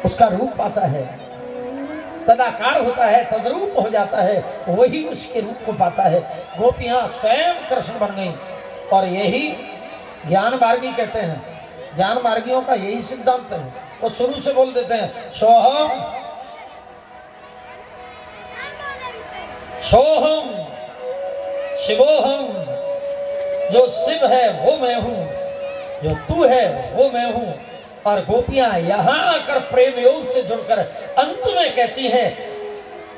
उसका रूप पाता है, तदाकार होता है, तद्रूप हो जाता है, वही उसके रूप को पाता है। गोपियां स्वयं कृष्ण बन गई और यही ज्ञान मार्गी कहते हैं। ज्ञान मार्गियों का यही सिद्धांत है। वो शुरू से बोल देते हैं सोहम सोहम शिवोहम, जो शिव है वो मैं हूं, जो तू है वो मैं हूं। और गोपियां यहां आकर प्रेम योग से जुड़कर अंत में कहती हैं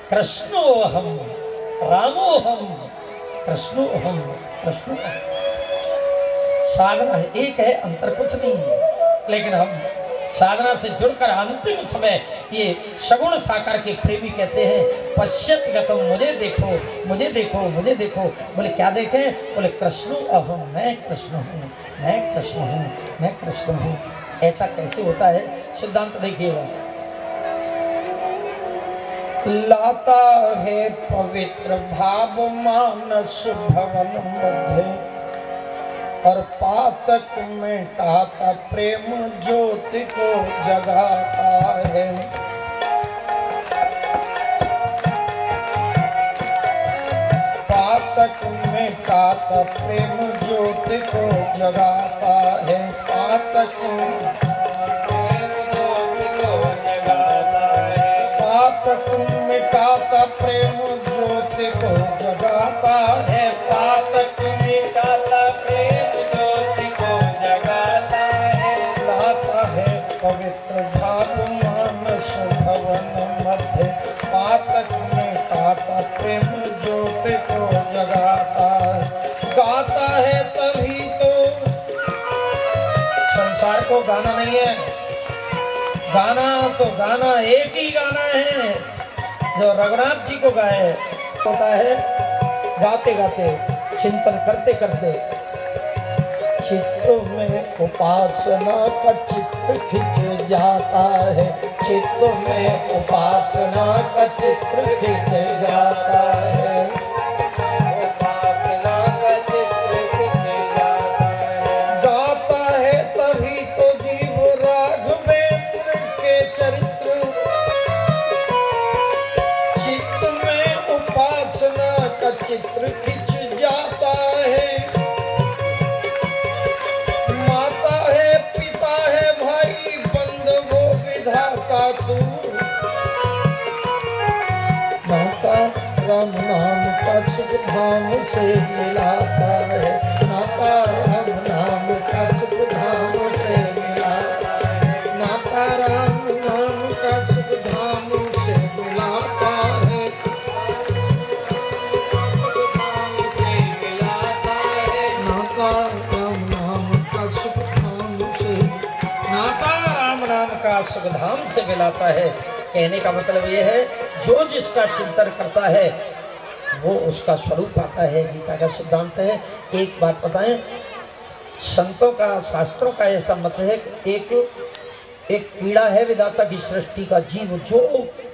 कृष्णोहम रामोहम कृष्णोहम कृष्णोहम। साधना एक है, अंतर कुछ नहीं है, लेकिन हम साधना से जुड़कर अंतिम समय ये सगुण साकार के प्रेमी कहते हैं पश्यत गतम, मुझे देखो मुझे देखो मुझे देखो। बोले क्या देखें? बोले कृष्ण अहम, मैं कृष्ण हूँ, मैं कृष्ण हूँ, मैं कृष्ण हूँ। ऐसा कैसे होता है? सिद्धांत देखिएगा। लाता है पवित्र भाव मानस भवन मध्य, और पातक मिटाता प्रेम ज्योति को जगाता है। पातक मिटाता प्रेम ज्योति को जगाता है। पातक पातक मिटाता प्रेम ज्योति को जगाता है। पातक मिटाता प्रेम ज्योति को जगाता है। लाता है पवित्र भाव मानस भवन मध्य, पातक मिटाता प्रेम ज्योति को जगाता है। गाता है तभी तो, संसार को गाना नहीं है, गाना तो गाना एक ही गाना है जो रघुनाथ जी को गाए। होता है गाते गाते, चिंतन करते करते, चित्त में उपासना का चित्र खिंच जाता है। चित्त में उपासना का चित्र खिंच जाता है। उपासना का चित्र खिंच जाता है। गाता है तभी तो जीव राघवेंद्र के चरित्र, चित्त में उपासना का चित्र खिंच जाता है। माता है पिता है भाई बंद वो विधाता तू, नाता राम नाम का सुख धाम से मिलाता है। नाता राम नाम का सुख धाम से मिलाता है। नाता राम नाम का सुख धाम से मिलाता है। नाता राम नाम का सुख धाम से, नाता राम नाम का सुख धाम से मिलाता है। कहने का मतलब ये है जो जिसका चिंतन करता है वो उसका स्वरूप आता है। गीता का सिद्धांत है। एक बात बताएं, संतों का शास्त्रों का ऐसा मत है कि एक कीड़ा है विधाता की सृष्टि का जीव, जो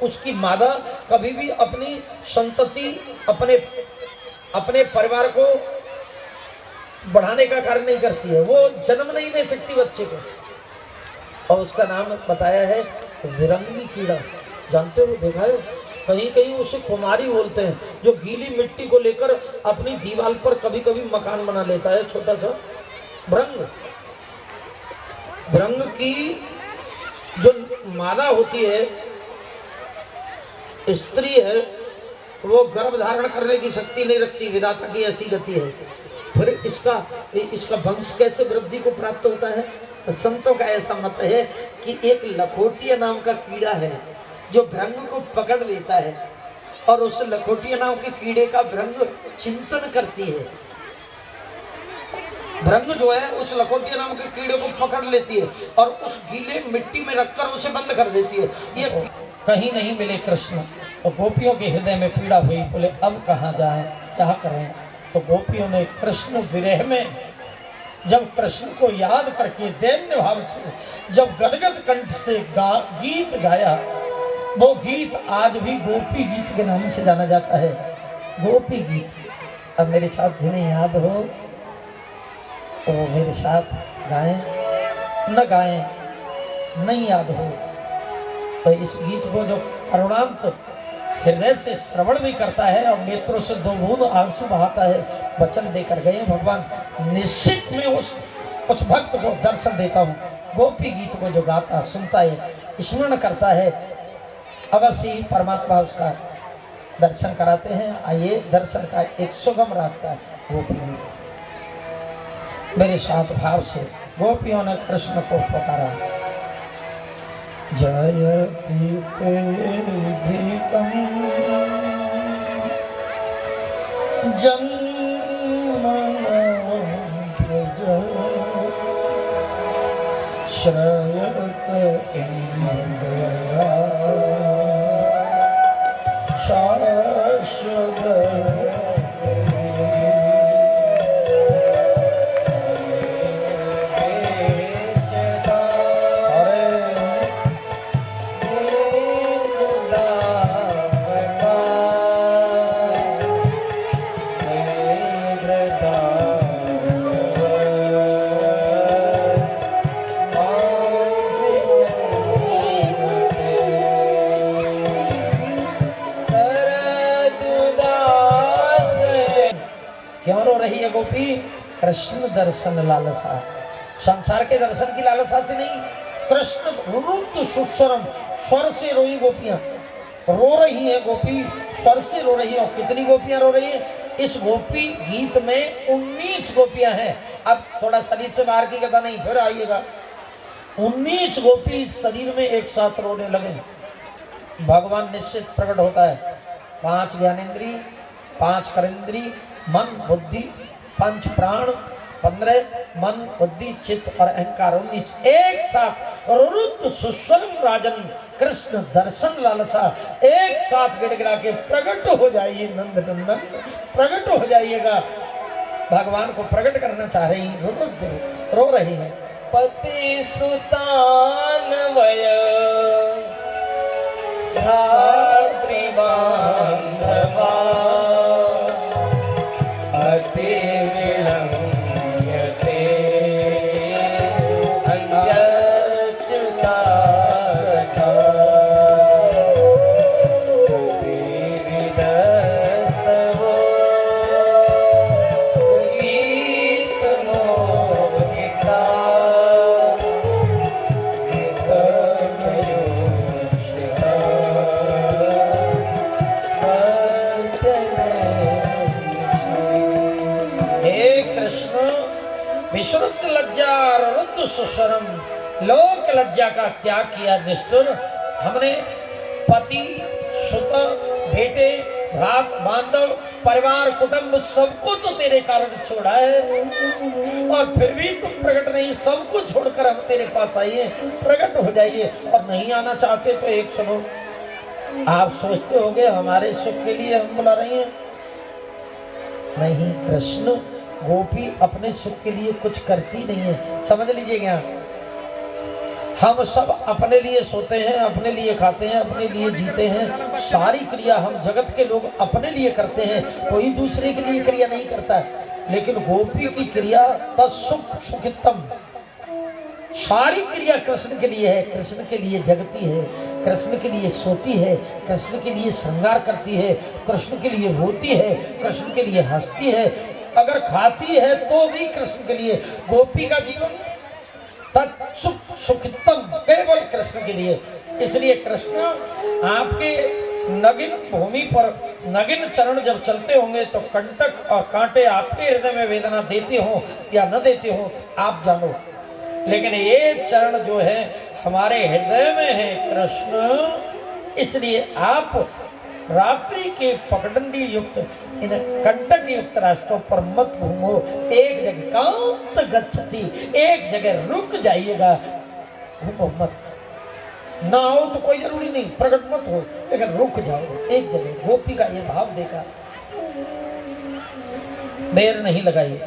उसकी मादा कभी भी अपनी संतति अपने परिवार को बढ़ाने का कार्य नहीं करती है। वो जन्म नहीं दे सकती बच्चे को, और उसका नाम बताया है विरंगी कीड़ा। जानते हो, देखा है? कहीं कहीं उसे खुमारी बोलते हैं, जो गीली मिट्टी को लेकर अपनी दीवार पर कभी कभी मकान बना लेता है, छोटा सा भृंग। भृंग की जो मादा होती है, स्त्री है, वो गर्भ धारण करने की शक्ति नहीं रखती। विधाता की ऐसी गति है। फिर इसका वंश कैसे वृद्धि को प्राप्त होता है? तो संतों का ऐसा मत है कि एक लखोटिया नाम का कीड़ा है जो भृंग को पकड़ लेता है, और उस लखोटिया नाम के कीड़े का भृंग चिंतन करती है। भृंग जो है उस लखोटिया नाम के कीड़े को पकड़ लेती है और उस गीले मिट्टी में रखकर उसे बंद कर देती है। ये कहीं नहीं मिले कृष्ण, तो गोपियों के हृदय में पीड़ा हुई। बोले अब कहाँ जाएं, क्या करें? तो गोपियों ने कृष्ण विरह में जब कृष्ण को याद करके दैन्य भाव से जब गदगद कंठ से गीत गाया, वो गीत आज भी गोपी गीत के नाम से जाना जाता है। गोपी गीत। अब मेरे साथ जिन्हें याद हो तो मेरे साथ गाएं, न गाएं नहीं याद हो तो इस गीत को जो करुणांत हृदय से श्रवण भी करता है और नेत्रों से दो बूंद आंसू बहाता है, वचन देकर गए भगवान, निश्चित में उस भक्त को दर्शन देता हूँ। गोपी गीत को जो गाता सुनता है स्मरण करता है, अवश्य ही परमात्मा उसका दर्शन कराते हैं। आइए दर्शन का एक सुगम रास्ता है गोपी गीत। मेरे साथ भाव से गोपियों ने कृष्ण को पुकारा, जयति पेधिकं जन्मना व्रज श्रयत इंद्रिया शाश्वत क्यों रो रही है गोपी? कृष्ण दर्शन लालसा, संसार के दर्शन की लालसा से नहीं। कृष्ण रुद्र सुस्वरम, स्वर से रोई गोपियां, रो रही है गोपी, स्वर से रो रही है। और कितनी गोपियां रो रही है? इस गोपी गीत में 19 गोपियां हैं। अब थोड़ा शरीर से बाहर की कथा नहीं, फिर आइएगा। 19 गोपी शरीर में एक साथ रोने लगे। भगवान निश्चित प्रकट होता है। 5 ज्ञानेन्द्री, 5 करेंद्री, मन बुद्धि, 5 प्राण, 15 मन बुद्धि चित्त और अहंकार, 19 एक साथ रुद्र सुस्वरम राजन कृष्ण दर्शन लालसा, एक साथ गिड़गिड़ा के प्रकट हो जाइए नंद नंदन, प्रकट हो जाइएगा। भगवान को प्रकट करना चाह रही रो रही है। पति सुतान वय धात्री बांधवा अति विलंब्यते अन्यच्युता विविधस्तवो गीतमोहिता विश्रुत लज्जा रुद्र सुस्वरम, लोक लज्जा का त्याग किया निष्ठुर। हमने पति सुत बेटे भ्रात बांधव परिवार कुटुंब सबको तो तेरे कारण छोड़ा है, और फिर भी तुम प्रकट नहीं। सबको छोड़कर हम तेरे पास आइए, प्रकट हो जाइए। और नहीं आना चाहते तो एक सुनो, आप सोचते होंगे हमारे सुख के लिए हम बुला रहे हैं, नहीं। कृष्ण गोपी अपने सुख के लिए कुछ करती नहीं है, समझ लीजिएगा। हम सब अपने लिए सोते हैं, अपने लिए खाते हैं, अपने लिए जीते हैं। सारी क्रिया हम जगत के लोग अपने लिए करते हैं, कोई दूसरे के लिए क्रिया नहीं करता। लेकिन गोपी की क्रिया तत्सुख सुखितम, सारी क्रिया कृष्ण के लिए है, कृष्ण के लिए जगती है, कृष्ण के लिए सोती है, कृष्ण के लिए श्रृंगार करती है, कृष्ण के लिए रोती है, कृष्ण के लिए हंसती है, अगर खाती है तो भी कृष्ण के लिए। गोपी का जीवन तत्सुख सुखितम केवल कृष्ण के लिए। इसलिए कृष्ण आपके नगिन भूमि पर नगिन चरण जब चलते होंगे तो कंटक और कांटे आपके हृदय में वेदना देते हो या न देते हो आप जानो, लेकिन ये चरण जो है हमारे हृदय में है कृष्ण। इसलिए आप रात्रि के पगडंडी युक्त इन कंटक युक्त रास्तों पर मत घूमो, एक जगह कांत गच्छति, एक जगह रुक जाइएगा, घूमो मत। ना हो तो कोई जरूरी नहीं, प्रकट मत हो, लेकिन रुक जाओ एक जगह। गोपी का ये भाव देखा, देर नहीं लगाई।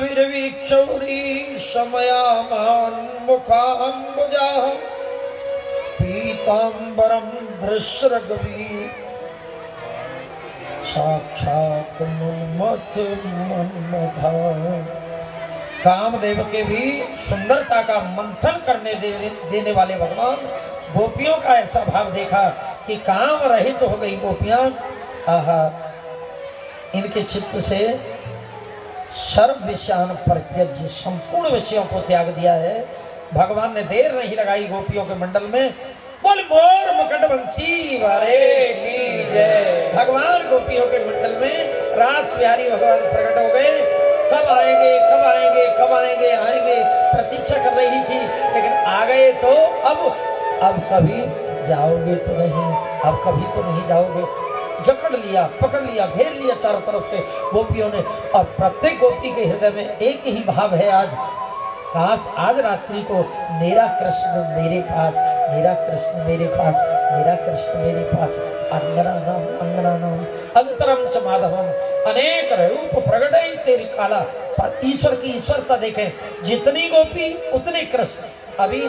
तासामाविर्वीक्षौरी शमयामान्मुखाम्बुजाः पीताम्बरं धृश्रगवी साक्षात् मत मन्मथा। कामदेव के भी सुंदरता का मंथन देने वाले भगवान गोपियों का ऐसा भाव देखा कि काम रहित तो हो गई गोपियां। आहा, इनके चित्त से सर्व विषयान परित्यज्य, संपूर्ण विषयों को त्याग दिया है। भगवान ने देर नहीं लगाई गोपियों के मंडल में, बोल मोर मुकुट बंसी वारे की जय। भगवान गोपियों के मंडल में रास बिहारी भगवान प्रकट हो गए। कब आएंगे कब आएंगे कब आएंगे आएंगे प्रतीक्षा कर रही थी, लेकिन आ गए तो अब कभी जाओगे तो नहीं, अब कभी तो नहीं जाओगे। जकड़ लिया, पकड़ लिया, घेर लिया चारों तरफ से गोपियों ने। और प्रत्येक गोपी के हृदय में एक ही भाव है आज, काश आज रात्रि को मेरा कृष्ण मेरे पास, मेरा कृष्ण मेरे पास, मेरा कृष्ण मेरे पास। अंगनानाम अंगनानाम अंतरम च माधवम, अनेक रूप प्रगटई तेरी काला। पर ईश्वर की ईश्वरता देखें, जितनी गोपी उतने कृष्ण। अभी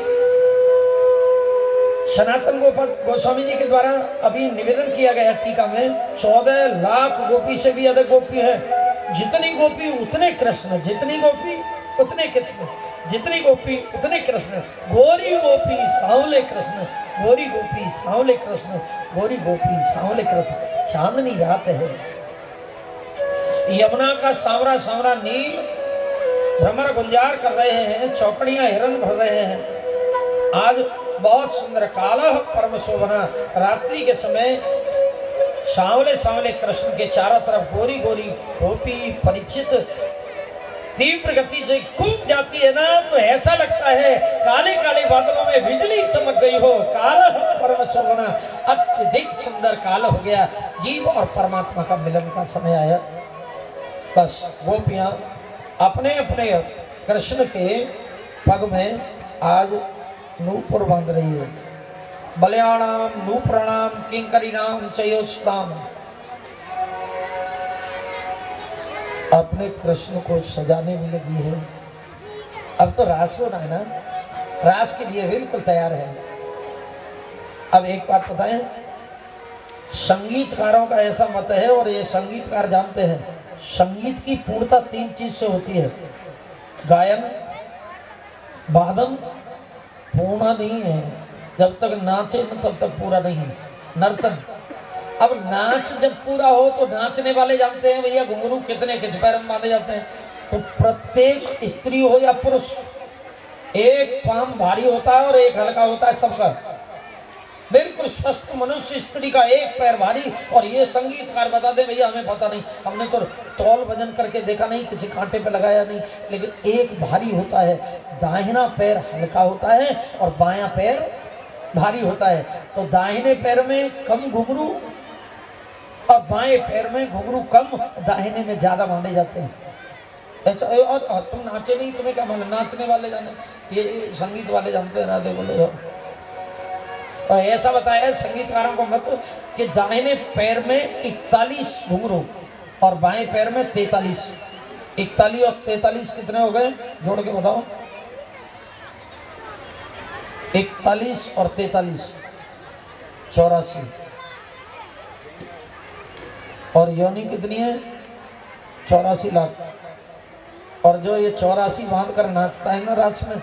सनातन गोस्वामी जी के द्वारा अभी निवेदन किया गया टीका में, 14 लाख गोपी से भी अधिक गोपी है। जितनी गोपी उतने कृष्ण, जितनी गोपी उतने कृष्ण, जितनी गोपी उतने कृष्ण। गोरी गोपी सांवले कृष्ण, गोरी गोपी सांवले कृष्ण, गोरी गोपी सांवले कृष्ण। चांदनी रात है, यमुना का सांवरा सांवरा नील भ्रमर गुंजार कर रहे हैं, चौकड़ियां हिरण भर रहे हैं। आज बहुत सुंदर काला परम शोभना रात्रि के समय सांवले सांवले कृष्ण के चारों तरफ गोरी गोरी गोपी परिचित तीव्र गति से घूम जाती है ना, तो ऐसा लगता है काले काले बादलों में बिजली चमक गई हो। काला परम शोभना, अत्यधिक सुंदर काल हो गया। जीव और परमात्मा का मिलन का समय आया। बस गोपियां अपने अपने कृष्ण के पग में आज नूपुर बांध रही है। बलयाणाम नूपुराणाम किंकरीणाम चयोचिताम, अपने कृष्ण को सजाने में लगी है। अब तो रास होना है ना, रास के लिए बिल्कुल तैयार है। अब एक बात बताएं, संगीतकारों का ऐसा मत है, और ये संगीतकार जानते हैं, संगीत की पूर्णता 3 चीज से होती है, गायन, वादन, पूर्णा नहीं है। जब तक नाचे न तब तक पूरा नहीं। नर्तन, अब नाच जब पूरा हो तो नाचने वाले जानते हैं भैया घुंघरू कितने किस पैर में बांधे जाते हैं। तो प्रत्येक स्त्री हो या पुरुष, एक पाम भारी होता है और एक हल्का होता है सबका। बिल्कुल स्वस्थ मनुष्य स्त्री का एक पैर भारी, और ये संगीतकार बता दे भैया हमें पता नहीं, हमने तो तौल वजन करके देखा नहीं, किसी कांटे पे लगाया नहीं, लेकिन एक भारी होता है। दाहिना पैर हल्का होता है और बायां पैर भारी होता है। तो दाहिने पैर में कम घुंघरू और बाएं पैर में घुंघरू कम, दाहिने में ज्यादा बांधे जाते हैं। ऐसा। और तुम नाचे नहीं, तुम्हें क्या मालूम? नाचने वाले जाने, ये संगीत वाले जानते हैं। राधे बोले। और ऐसा बताया संगीतकारों को मत कि दाहिने पैर में 41 घुंघरू और बाएं पैर में 43। 41 और 43 कितने हो गए? जोड़ के बताओ। 41 और 43 84। और योनि कितनी है? 84 लाख। और जो ये 84 बांध कर नाचता है ना रास में,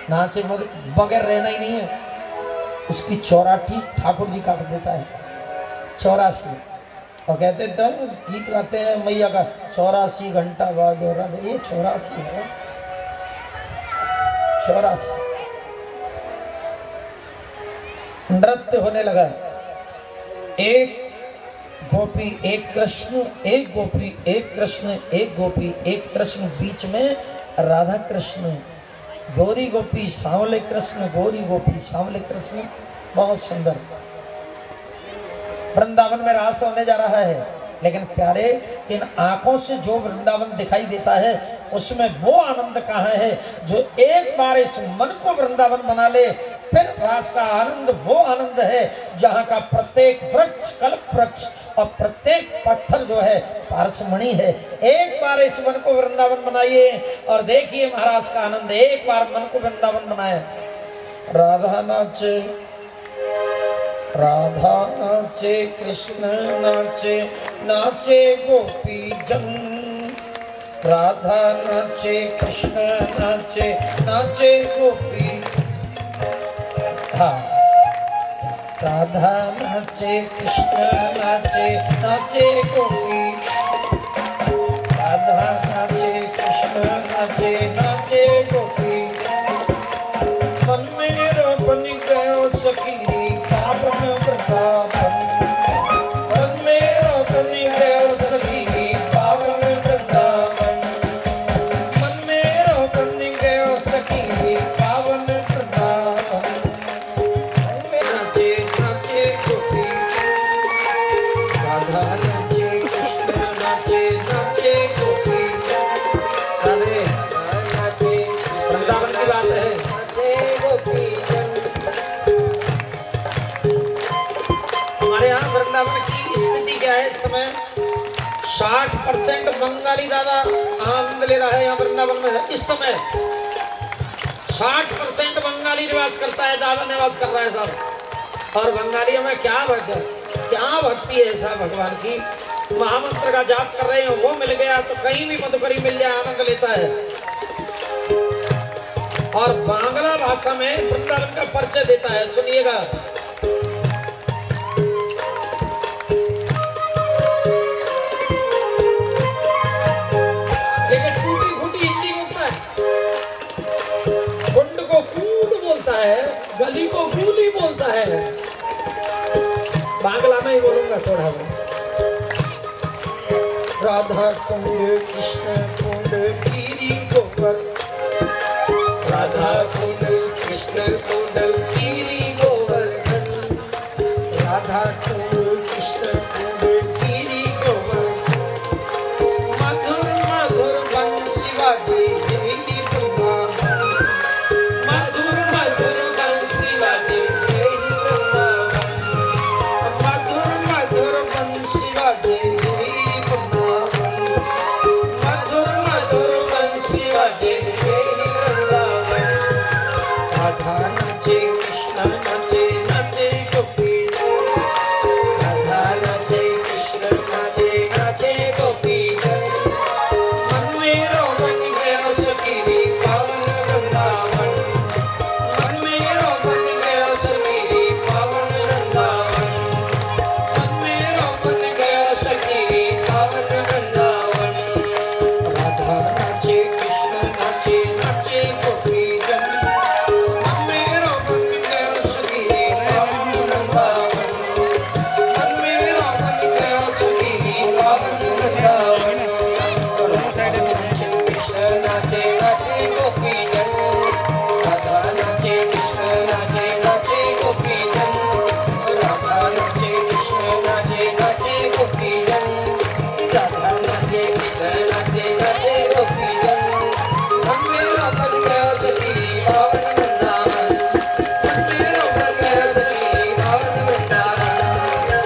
नाचे बगैर रहना ही नहीं है, उसकी 84 ठाकुर जी काट देता है। 84। और कहते थे गीत गाते हैं मैया का, 84 घंटा बाद हो रहा है, ये 84 है। 84 नृत्य होने लगा। एक गोपी एक कृष्ण, एक गोपी एक कृष्ण, एक गोपी एक कृष्ण, बीच में राधा कृष्ण। गौरी गोपी सांवले कृष्ण, गौरी गोपी सांवले कृष्ण। बहुत सुंदर वृंदावन में रास होने जा रहा है। लेकिन प्यारे, इन आंखों से जो वृंदावन दिखाई देता है उसमें वो आनंद कहाँ है जो एक बार इस मन को वृंदावन बना ले। फिर रास का आनंद वो आनंद है जहाँ का प्रत्येक वृक्ष कल्प वृक्ष और प्रत्येक पत्थर जो है पारसमणि है। एक बार इस मन को वृंदावन बनाइए और देखिए महाराज का आनंद। एक बार मन को वृंदावन बनाए। राधा नाचे राधा नाचे कृष्ण नाचे नाचे गोपी जन। राधा नाचे कृष्ण नाचे नाचे गोपी। हाँ, राधा नाचे कृष्ण नाचे नाचे गोपी। राधा नाचे कृष्ण नाचे नाचे गोपी। मन मेरो बन गयो सखी पावन वृंदावन। मन मेरो बन गयो सखी पावन वृंदावन। मन मेरो बन गयो सखी पावन वृंदावन। नाचे नाचे गोपी। राधा नाचे कृष्ण नाचे नाचे गोपी। अरे नाचे वृंदावन की बात है। हमारे यहाँ वृंदावन की स्थिति क्या है इस समय? 60% बंगाली दादा आनंद ले रहा है यहाँ वृंदावन में इस समय। 60% बंगाली निवास करता है, दादा निवास कर रहा है साहब। और बंगालियों में क्या भक्ति है साहब भगवान की। महामंत्र का जाप कर रहे हो, वो मिल गया तो कहीं भी मधुकरी मिल जाए आनंद लेता है। और बांग्ला भाषा में वृंदावन का परिचय देता है, सुनिएगा। लेकिन टूटी फूटी हिंदी बोलता है। कुंड को कूड बोलता है, गली को गूली बोलता है। बांग्ला में ही बोलूंगा थोड़ा बहुत। राधा कुंड कृष्ण कुंड गिरी गोवर। राधा कुंड कृष्ण कुंड गिरी गोवर्धन। राधा कुंड कृष्ण कुंड गिरी गोवर्धन। मधुर मधुर बंसी बाजे यही वृंदावन। मधुर मधुर बंसी बाजे यही वृंदावन। मधुर मधुर बंसी बाजे यही वृंदावन। मधुर मधुर बंसी बाजे यही वृंदावन। राधा नाचे कृष्ण नाचे नाचे गोपी। राधा नाचे कृष्ण नाचे नाचे गोपी। मन मेरो बन गयो सखी पावन वृंदावन। मन मेरो बन गयो सखी पावन वृंदावन। मन मेरो बन गयो सखी पावन वृंदावन। राधा नाचे कृष्ण नाचे नाचे गोपी जन। मन मेरो बन गयो सखी पावन वृंदावन। मन मेरो बन गयो सखी पावन वृंदावन। कृष्ण नाचे नाचे गोपी जन। राधा नाचे कृष्ण नाचे नाचे गोपी जन। राधा नाचे कृष्ण नाचे नाचे गोपी जन। राधा नाचे कृष्ण नाचे नाचे गोपी जन। मन मेरो बन गयो सखी पावन वृंदावन। मन मेरो बन गयो सखी पावन वृंदावन।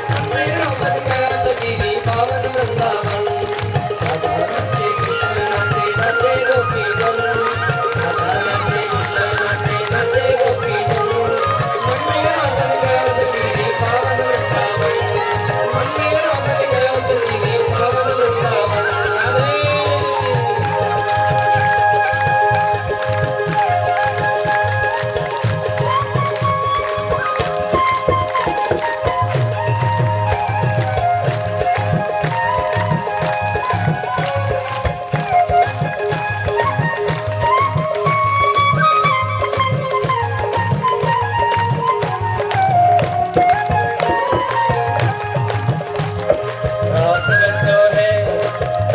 मन मेरो बन गयो सखी पावन वृंदावन। राधा नाचे कृष्ण नाचे नाचे गोपी जन। राधा नाचे कृष्ण नाचे नाचे गोपी जन। मन मेरो बन गयो सखी पावन वृंदावन। मन मेरो बन गयो सखी पावन वृंदावन। राधे।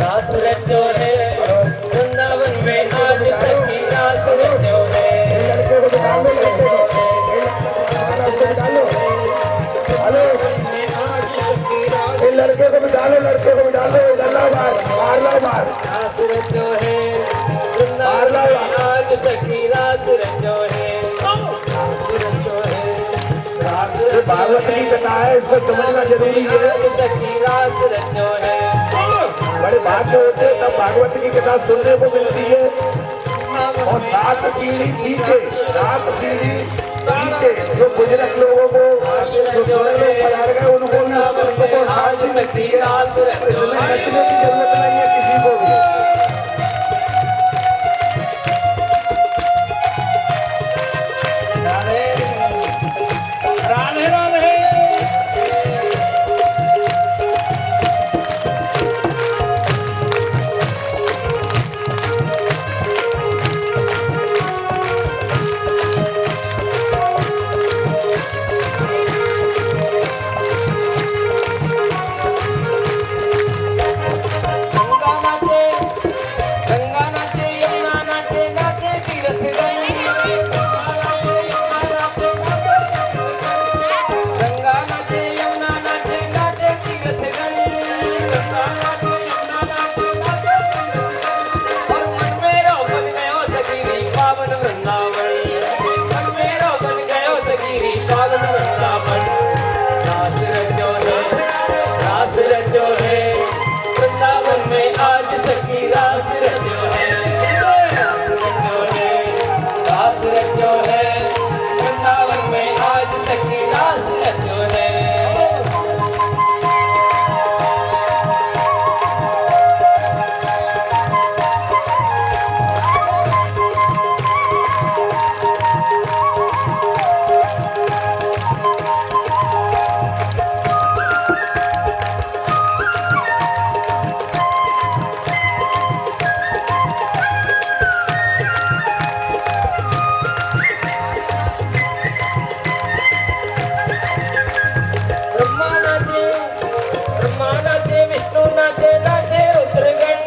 रास रचो है वृंदावन में आज सखी रास रचो है। लड़के को भी डालो, लड़के को भी डालो, गल्ला मार लो मार। रास रचो है वृंदावन में आज सखी रास रचो है। रास रचो है ये भागवत की कथा है, इसको समझना जरूरी है। सखी रास रचो है। बड़े भाग्य होते हैं तब भागवत की कथा सुनने को मिलती है। और 7 पीढ़ी पीछे 7 पीढ़ी से जो बुजुर्ग लोगों को जो थोड़े लोग पधार गए उनको उनको शांति मिलती है। इसमें नचने की जरूरत नहीं है किसी को भी। राधे राधे। गंगा नाचे यमुना नाचे नाचे तीरथ गंगा नाचे यमुना नाचे नाचे तीरथ गंगा नाचे यमुना नाचे नाचे और मन मेरो बन गयो सखीरी पावन वृंदावन। मन मेरो बन गयो सखीरी पावन वृंदावन। रास रचो है वृंदावन में आज सखी रास रचो है। रास रचो है वृंदावन में आज सखी रास रचो है। ब्रह्मा नाचे विष्णु नाचे नाचे रुद्रगण।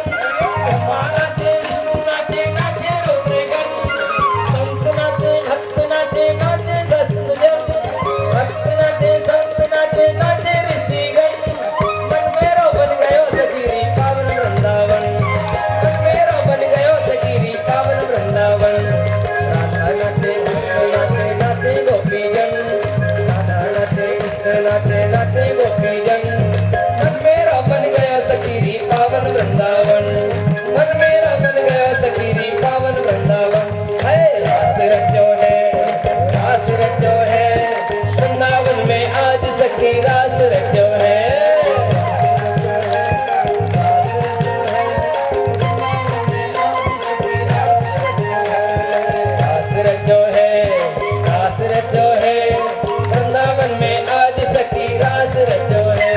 ब्रह्मा नाचे विष्णु नाचे नाचे रुद्रगण। संत नाचे भक्त नाचे नाचे सत्सजन। भक्त नाचे संत नाचे नाचे ऋषिगण। मन मेरो बन गयो सखीरी पावन वृंदावन। मन मेरो बन गयो सखीरी पावन वृंदावन। राधा नाचे कृष्ण नाचे नाचे गोपीगण। राधा नाचे कृष्ण नाचे नाचे गोपीगण। मन मेरा बन गया सखीरी पावन वृंदावन। मन मेरा बन गया सखीरी पावन वृंदावन। है रास रचो है वृंदावन में आज सखी रास रचो है। रास रचो है वृंदावन में आज सखी रास रचो है।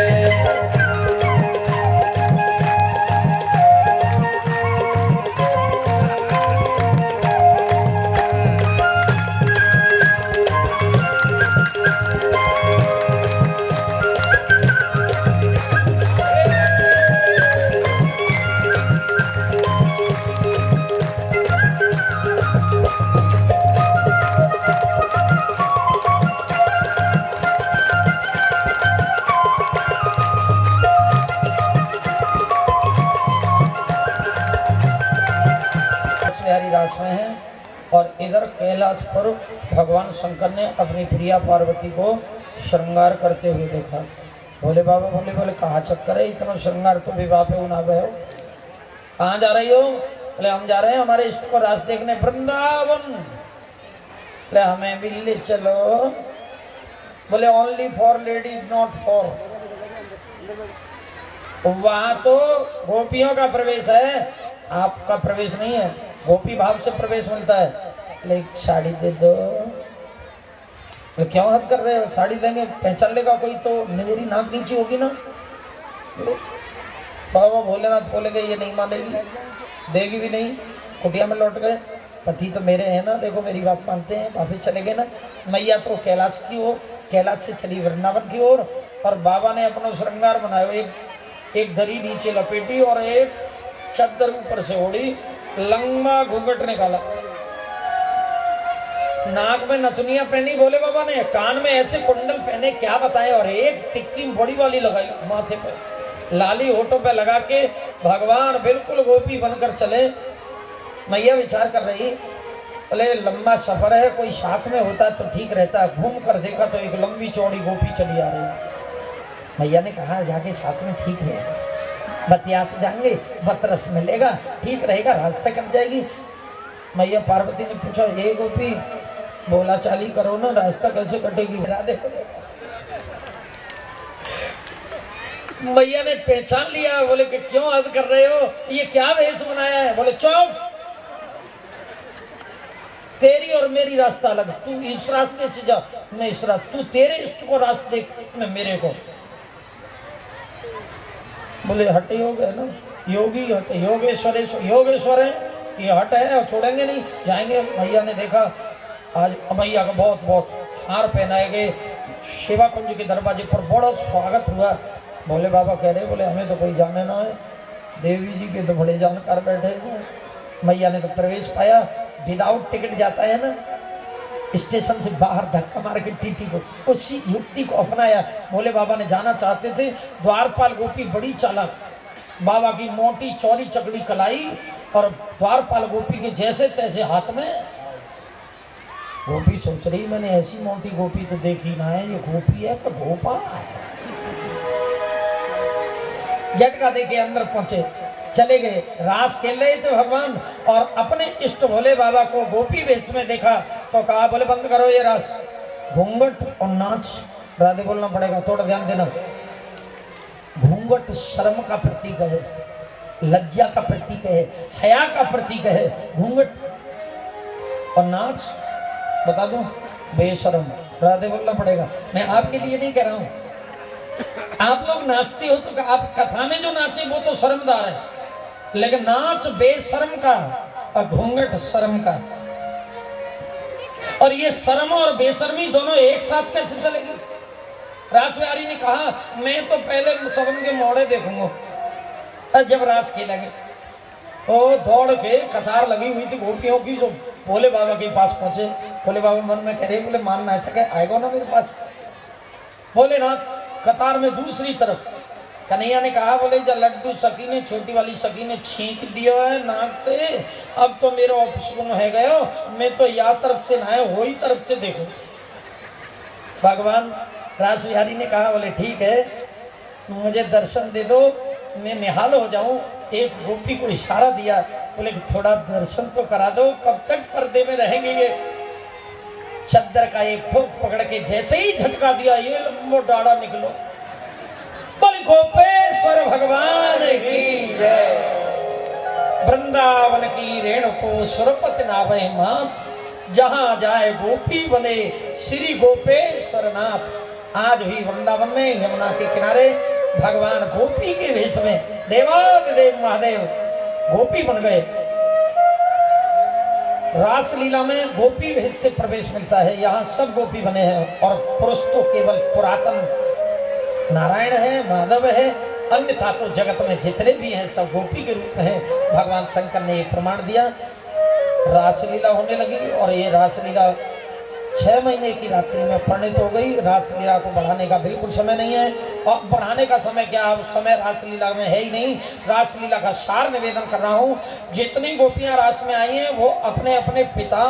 रास में है और इधर कैलाश पर भगवान शंकर ने अपनी प्रिया पार्वती को श्रृंगार करते हुए देखा। भोले बाबा बोले बोले कहाँ चक्कर है, इतना श्रृंगार तो विवाह पे उना गए हो, कहाँ जा रही हो? बोले हम जा रहे हैं हमारे इष्ट को रास देखने वृंदावन। बोले हमें भी ले चलो। बोले only for ladies not for. वहां तो गोपियों का प्रवेश है, आपका प्रवेश नहीं है। गोपी भाव से प्रवेश मिलता है। एक साड़ी दे दो। क्यों हद कर रहे हो? साड़ी देंगे पहचान लेगा कोई तो मेरी नाक नीचे होगी ना। बाबा भोलेनाथ बोलेंगे ये नहीं मानेगी, देगी भी नहीं। कुटिया में लौट गए। पति तो मेरे हैं ना, देखो मेरी बात मानते हैं, वापिस चले गए ना। मैया तो कैलाश की ओर, कैलाश से चली वृंदावन की ओर और बाबा ने अपना श्रृंगार बनाया। एक दरी नीचे लपेटी और एक चद्दर ऊपर से ओढ़ी, लंबा घूंघट निकाला, नाक में नथुनिया पहनी भोले बाबा ने, कान में ऐसे कुंडल पहने क्या बताए, और एक टिक्की बड़ी वाली लगाई माथे पे, लाली होठों पे लगा के भगवान बिल्कुल गोपी बनकर चले। मैया विचार कर रही, बोले लंबा सफर है, कोई साथ में होता तो ठीक रहता। घूम कर देखा तो एक लंबी चौड़ी गोपी चली आ रही। मैया ने कहा जाके साथ में ठीक रहेगा, बतियाते जाएंगे, बतरस मिलेगा, ठीक रहेगा, रास्ता कट जाएगी। मैया पार्वती ने पूछा ये गोपी बोला चाली करो ना, रास्ता कैसे कटेगी। राधे मैया ने पहचान लिया, बोले कि क्यों हद कर रहे हो, ये क्या वेश बनाया है। बोले चुप, तेरी और मेरी रास्ता अलग, तू इस रास्ते से जा, मैं इस रास्ते, तू तेरे इष्ट को रास्ते देख, मैं मेरे को। बोले हटे योग है ना, योगी हटे, योगेश्वर है, ये हट है और छोड़ेंगे नहीं, जाएंगे। मैया ने देखा आज मैया का बहुत बहुत हार पहनाए गए, सेवा कुंज के दरवाजे पर बड़ा स्वागत हुआ। भोले बाबा कह रहे, बोले हमें तो कोई जाने ना है, देवी जी के तो बड़े जानकार बैठे हैं। मैया ने तो प्रवेश पाया, विदाउट टिकट जाता है ना, स्टेशन से बाहर धक्का मार के टीटी को, उसी युक्ति को अपनाया। भोले बाबा ने जाना चाहते थे, द्वारपाल गोपी बड़ी चालाक, बाबा की मोटी चौड़ी चकड़ी कलाई और द्वारपाल गोपी के जैसे तैसे हाथ में। गोपी सोच रही मैंने ऐसी मोटी गोपी तो देखी ना है, ये गोपी है का गोपा है। झटका देके अंदर पहुंचे, चले गए, रास खेल रहे थे भगवान, और अपने इष्ट भोले बाबा को गोपी वेश में देखा तो कहा, बोले बंद करो ये रास, घूंघट और नाच। राधे बोलना पड़ेगा, थोड़ा ध्यान देना। घूंघट शर्म का प्रतीक है, लज्जा का प्रतीक है, हया का प्रतीक है घूंघट, और नाच बता दूं बेशरम। राधे बोलना पड़ेगा, मैं आपके लिए नहीं कह रहा हूं। आप लोग नाचते हो तो आप कथा में जो नाचे वो तो शर्मदार है, लेकिन नाच बेशर्म का और घूंघट शर्म का। और ये शर्म और बेशर्मी दोनों एक साथ कैसे चलेगी। रास बिहारी ने कहा, मैं तो पहले सबन के मोड़े देखूंगा, जब रास खेलेंगे। वो दौड़ के कतार लगी हुई थी गोपियों की, जो भोले बाबा के पास पहुंचे। भोले बाबा मन में कह रहे, बोले मान ना सके, आएगा ना मेरे पास। भोलेनाथ कतार में दूसरी तरफ। कन्हैया ने कहा, बोले जब लड्डू सखी ने, छोटी वाली सखी ने छींक दिया है नाक पे, अब तो मेरा ऑप्शन है गया, मैं तो या तरफ से ना है हो ही तरफ से देखो। भगवान रास बिहारी ने कहा, बोले ठीक है, मुझे दर्शन दे दो, मैं निहाल हो जाऊं। एक गोपी को इशारा दिया, बोले कि थोड़ा दर्शन तो करा दो, कब तक पर्दे में रहेंगे ये। चद्दर का एक ठोक पकड़ के जैसे ही झटका दिया, ये लंबो डाड़ा निकलो। बोले गोपेश्वर भगवान की जय। वृंदावन की रेणुको सुरपति नावे मात, जहां जाए गोपी बने श्री गोपेश्वर नाथ। आज भी वृंदावन में यमुना के किनारे भगवान गोपी के वेश में, देवादिदेव महादेव गोपी बन गए। रासलीला में गोपी वेश से प्रवेश मिलता है, यहाँ सब गोपी बने हैं, और पुरुष तो केवल पुरातन नारायण है, माधव है, अन्यथा तो जगत में जितने भी हैं सब गोपी के रूप में हैं। भगवान शंकर ने ये प्रमाण दिया। रासलीला होने लगी, और ये रासलीला 6 महीने की रात्रि में परिणित हो गई। रासलीला को बढ़ाने का बिल्कुल समय नहीं है, और बढ़ाने का समय क्या, अब समय रासलीला में है ही नहीं। रासलीला का सार निवेदन कर रहा हूँ। जितनी गोपियाँ रास में आई हैं वो अपने अपने पिता,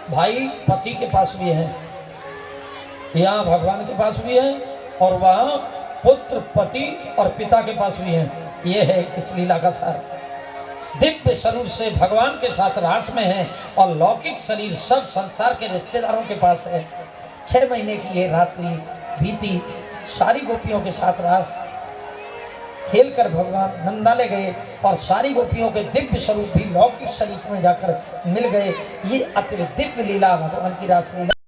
भाई, पति के पास भी हैं, यहाँ भगवान के पास भी है, और वहाँ पुत्र, पति और पिता के पास भी हैं। ये है इस लीला का सार। दिव्य स्वरूप से भगवान के साथ रास में है, और लौकिक शरीर सब संसार के रिश्तेदारों के पास है। 6 महीने की ये रात्रि बीती, सारी गोपियों के साथ रास खेलकर भगवान नंदाले गए, और सारी गोपियों के दिव्य स्वरूप भी लौकिक शरीर में जाकर मिल गए। ये अति दिव्य लीला भगवान की रास लीला।